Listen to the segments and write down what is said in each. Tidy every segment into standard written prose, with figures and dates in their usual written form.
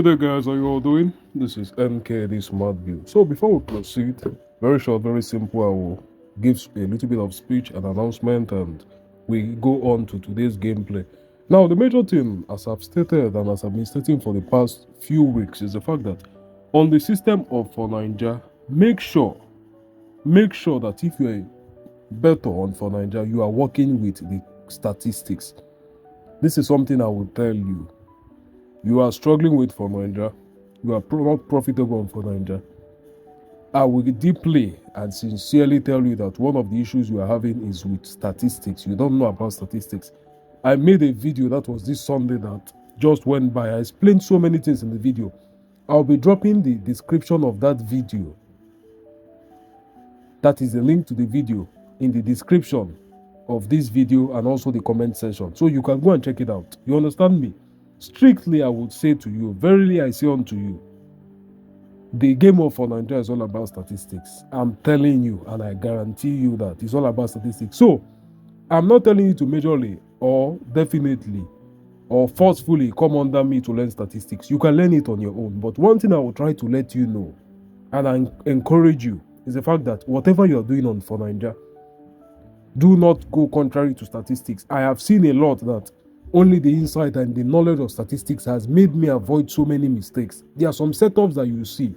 Good day, guys. How you all doing? This is MK, the SMARTVIEW. So before we proceed, very short, very simple, I will give a little bit of speech and announcement, and we go on to today's gameplay. Now, the major thing, as I've stated and as I've been stating for the past few weeks, is the fact that on the system of For9JA, make sure that if you're a better on For9JA, you are working with the statistics. This is something I will tell you. You are struggling with For9JA, you are not profitable on For9JA. I will deeply and sincerely tell you that one of the issues you are having is with statistics. You don't know about statistics. I made a video that was this Sunday that just went by. I explained so many things in the video. I'll be dropping the description of that video. That is the link to the video in the description of this video and also the comment section. So you can go and check it out. You understand me? Strictly, I would say to you, verily I say unto you, the game of For9JA is all about statistics. I'm telling you, and I guarantee you that it's all about statistics. So, I'm not telling you to majorly or definitely or forcefully come under me to learn statistics. You can learn it on your own. But one thing I will try to let you know, and I encourage you, is the fact that whatever you're doing on For9JA, do not go contrary to statistics. I have seen a lot that only the insight and the knowledge of statistics has made me avoid so many mistakes. There are some setups that you see.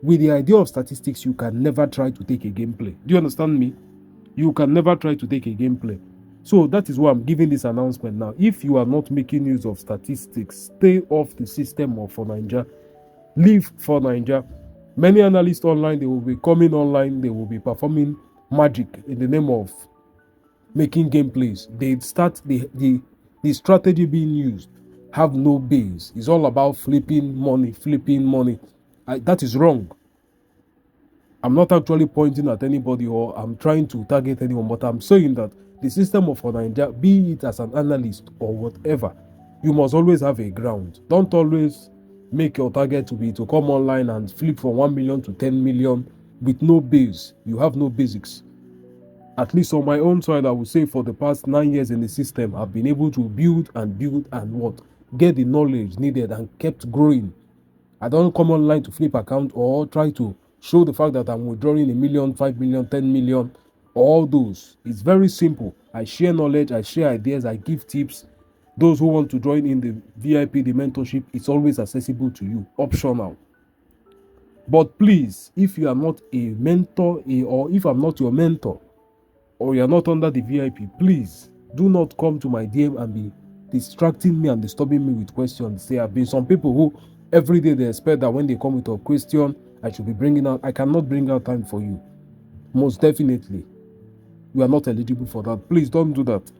With the idea of statistics, you can never try to take a gameplay. Do you understand me? You can never try to take a gameplay. So that is why I'm giving this announcement now. If you are not making use of statistics, stay off the system of For9JA. Leave For9JA. Many analysts online, they will be coming online. They will be performing magic in the name of making gameplays. They start the strategy being used have no base. It's all about flipping money. That is wrong. I'm not actually pointing at anybody or I'm trying to target anyone, but I'm saying that the system of For9JA, be it as an analyst or whatever, you must always have a ground. Don't always make your target to be to come online and flip from 1 million to 10 million with no base. You have no basics. At least on my own side, I would say for the past 9 years in the system, I've been able to build and get the knowledge needed and kept growing. I don't come online to flip account or try to show the fact that I'm withdrawing 1 million, 5 million, 10 million, all those. It's very simple. I share knowledge, I share ideas, I give tips. Those who want to join in the VIP, the mentorship, it's always accessible to you, optional. But please, if you are not a mentor or if I'm not your mentor, or you're not under the VIP, please do not come to my DM and be distracting me and disturbing me with questions. There have been some people who every day they expect that when they come with a question, I should be bringing out. I cannot bring out time for you. Most definitely, you are not eligible for that. Please don't do that.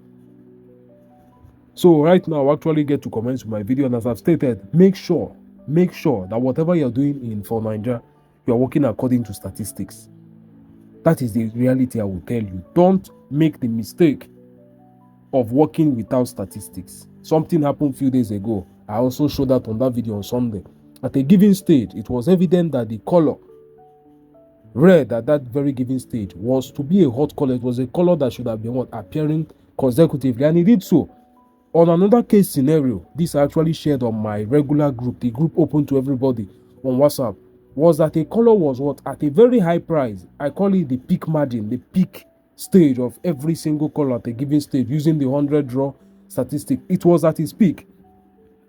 So right now, I actually get to commence with my video, and as I've stated, make sure that whatever you're doing in For9JA, you're working according to statistics. That is the reality I will tell you. Don't make the mistake of working without statistics. Something happened a few days ago. I also showed that on that video on Sunday. At a given stage, it was evident that the color red at that very given stage was to be a hot color. It was a color that should have been appearing consecutively, and it did so. On another case scenario, this I actually shared on my regular group, the group open to everybody on WhatsApp, was that a color was at a very high price. I call it the peak margin, the peak stage of every single color at a given stage using the 100 draw statistic. It was at its peak.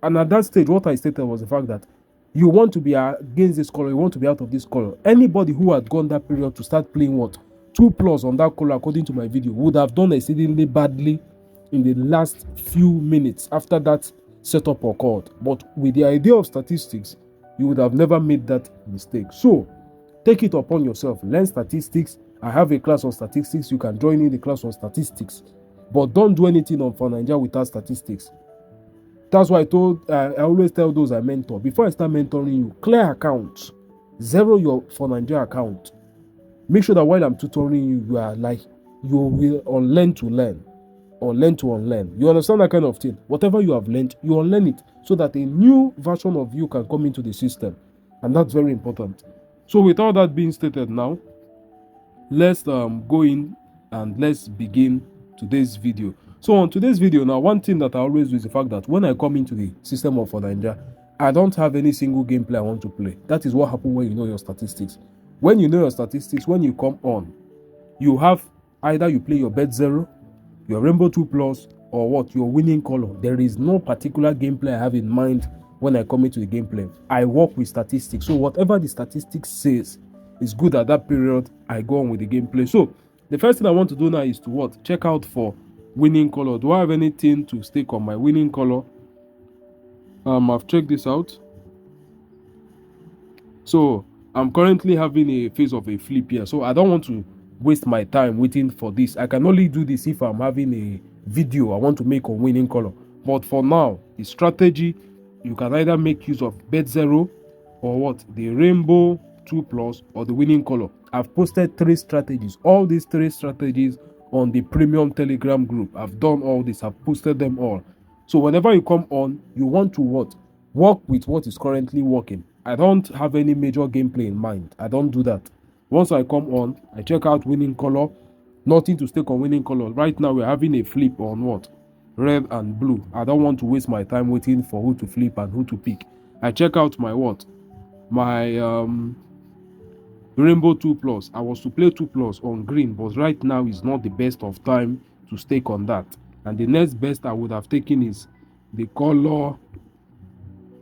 And at that stage, what I stated was the fact that you want to be against this color, you want to be out of this color. Anybody who had gone that period to start playing 2+ on that color, according to my video, would have done exceedingly badly in the last few minutes after that setup occurred. But with the idea of statistics, you would have never made that mistake. So take it upon yourself. Learn statistics. I have a class on statistics. You can join in the class on statistics. But don't do anything on For9JA without statistics. That's why I always tell those I mentor, before I start mentoring you, clear accounts. Zero your For9JA account. Make sure that while I'm tutoring you, you will learn to learn. Or learn to unlearn. You understand that kind of thing? Whatever you have learned, you unlearn it so that a new version of you can come into the system. And that's very important. So with all that being stated now, let's go in and let's begin today's video. So on today's video now, one thing that I always do is the fact that when I come into the system of For9JA, I don't have any single gameplay I want to play. That is what happens when you know your statistics. When you know your statistics, when you come on, you have either you play your Betzero, your Rainbow 2 Plus, or what, your winning color. There is no particular gameplay I have in mind when I come into the gameplay. I work with statistics. So whatever the statistics says is good at that period, I go on with the gameplay. So the first thing I want to do now is to what? Check out for winning color. Do I have anything to stake on my winning color? I've checked this out. So I'm currently having a phase of a flip here. So I don't want to waste my time waiting for this. I can only do this if I'm having a video I want to make on winning color. But for now, the strategy, you can either make use of Betzero or what? The Rainbow 2 Plus or the winning color. I've posted 3 strategies. All these 3 strategies on the premium Telegram group. I've done all this. I've posted them all. So whenever you come on, you want to what? Work with what is currently working. I don't have any major gameplay in mind. I don't do that. Once I come on, I check out winning color. Nothing to stake on winning color. Right now, we're having a flip on what? Red and blue. I don't want to waste my time waiting for who to flip and who to pick. I check out my what? My Rainbow 2 Plus. I was to play 2 Plus on green, but right now is not the best of time to stake on that. And the next best I would have taken is the color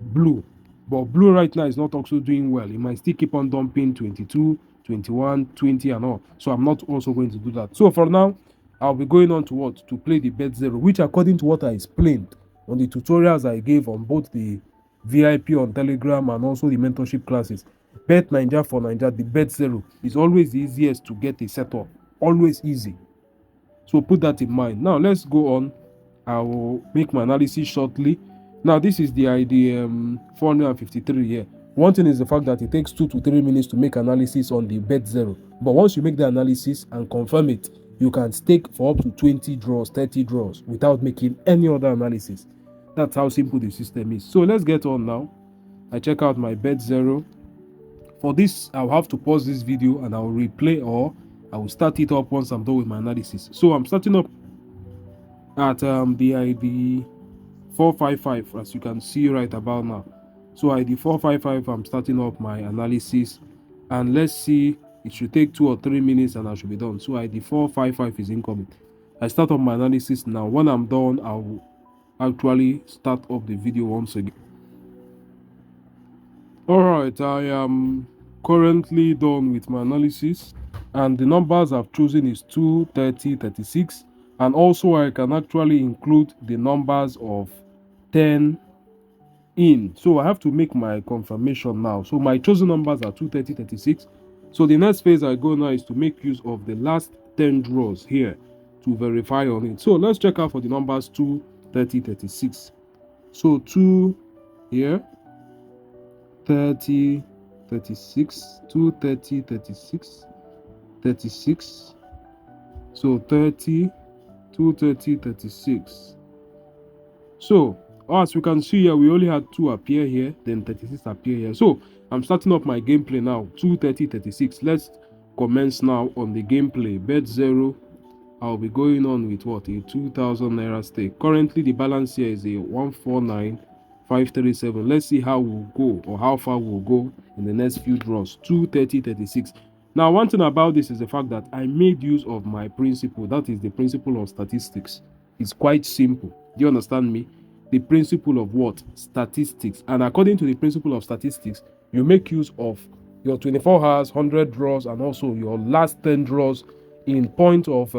blue. But blue right now is not also doing well. It might still keep on dumping 22, 21, 20 and all. So I'm not also going to do that. So for now, I'll be going on to what? To play the Betzero, which according to what I explained on the tutorials I gave on both the VIP on Telegram and also the mentorship classes, BET9JA for Naija, the Betzero is always the easiest to get a setup. Always easy. So put that in mind. Now let's go on. I will make my analysis shortly. Now this is the ID 453 here. One thing is the fact that it takes 2 to 3 minutes to make analysis on the Betzero. But once you make the analysis and confirm it, you can stake for up to 20 draws, 30 draws without making any other analysis. That's how simple the system is. So let's get on now. I check out my Betzero. For this, I'll have to pause this video and I'll replay, or I will start it up once I'm done with my analysis. So I'm starting up at the ID 455, as you can see right about now. So ID 455, I'm starting up my analysis, and let's see, it should take 2 or 3 minutes and I should be done. So ID 455 is incoming. I start up my analysis now. When I'm done, I will actually start up the video once again. Alright, I am currently done with my analysis, and the numbers I've chosen is 2, 30, 36, and also I can actually include the numbers of 10 in. So I have to make my confirmation now. So my chosen numbers are 2, 30, 36. So the next phase I go now is to make use of the last 10 draws here to verify on it. So let's check out for the numbers 2, 30, 36. So 2 here, 30, 36, 2, 30, 36, 36. So 30, 2, 30, 36. So as we can see here, we only had 2 appear here, then 36 appear here. So I'm starting up my gameplay now. 2, 30, 36. Let's commence now on the gameplay. Betzero, I'll be going on with what? A 2,000 naira stake. Currently the balance here is a 149,537. Let's see how we'll go, or how far we'll go in the next few draws. 2, 30, 36. Now one thing about this is the fact that I made use of my principle. That is the principle of statistics. It's quite simple. Do you understand me? The principle of what? Statistics. And according to the principle of statistics, you make use of your 24 hours, 100 draws, and also your last 10 draws in point of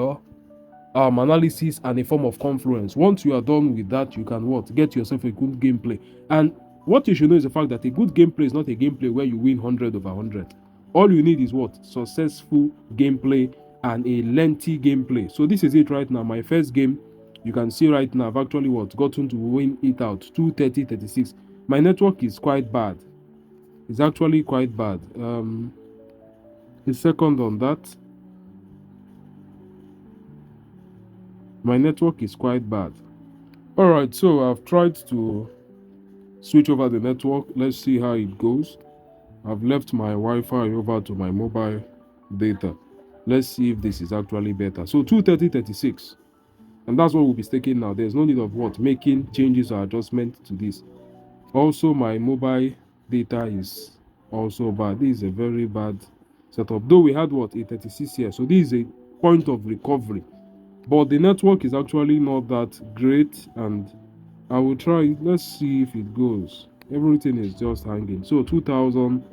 analysis and a form of confluence. Once you are done with that, you can what? Get yourself a good gameplay. And what you should know is the fact that a good gameplay is not a gameplay where you win 100 over 100. All you need is what? Successful gameplay and a lengthy gameplay. So this is it right now. My first game, you can see right now, I've actually what? Gotten to win it out. 230, 36. My network is quite bad. It's actually quite bad. A second on that. My network is quite bad. Alright, so I've tried to switch over the network. Let's see how it goes. I've left my Wi-Fi over to my mobile data. Let's see if this is actually better. So 230, 36. And that's what we'll be staking now. There's no need of what? Making changes or adjustment to this. Also, my mobile data is also bad. This is a very bad setup. Though we had what, a 36 here, so this is a point of recovery. But the network is actually not that great, and I will try. Let's see if it goes. Everything is just hanging. So 2,000.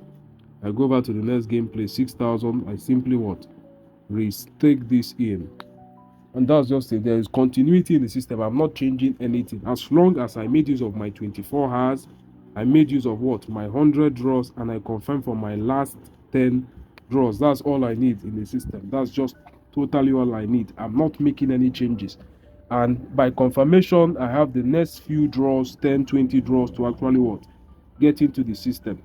I go back to the next gameplay. 6,000. I simply what, restake this in, and that's just it. There is continuity in the system. I'm not changing anything. As long as I made use of my 24 hours, I made use of what, my 100 draws, and I confirm for my last 10 draws. That's all I need in the system. That's just totally all I need. I'm not making any changes. And by confirmation, I have the next few draws, 10, 20 draws, to actually what, get into the system.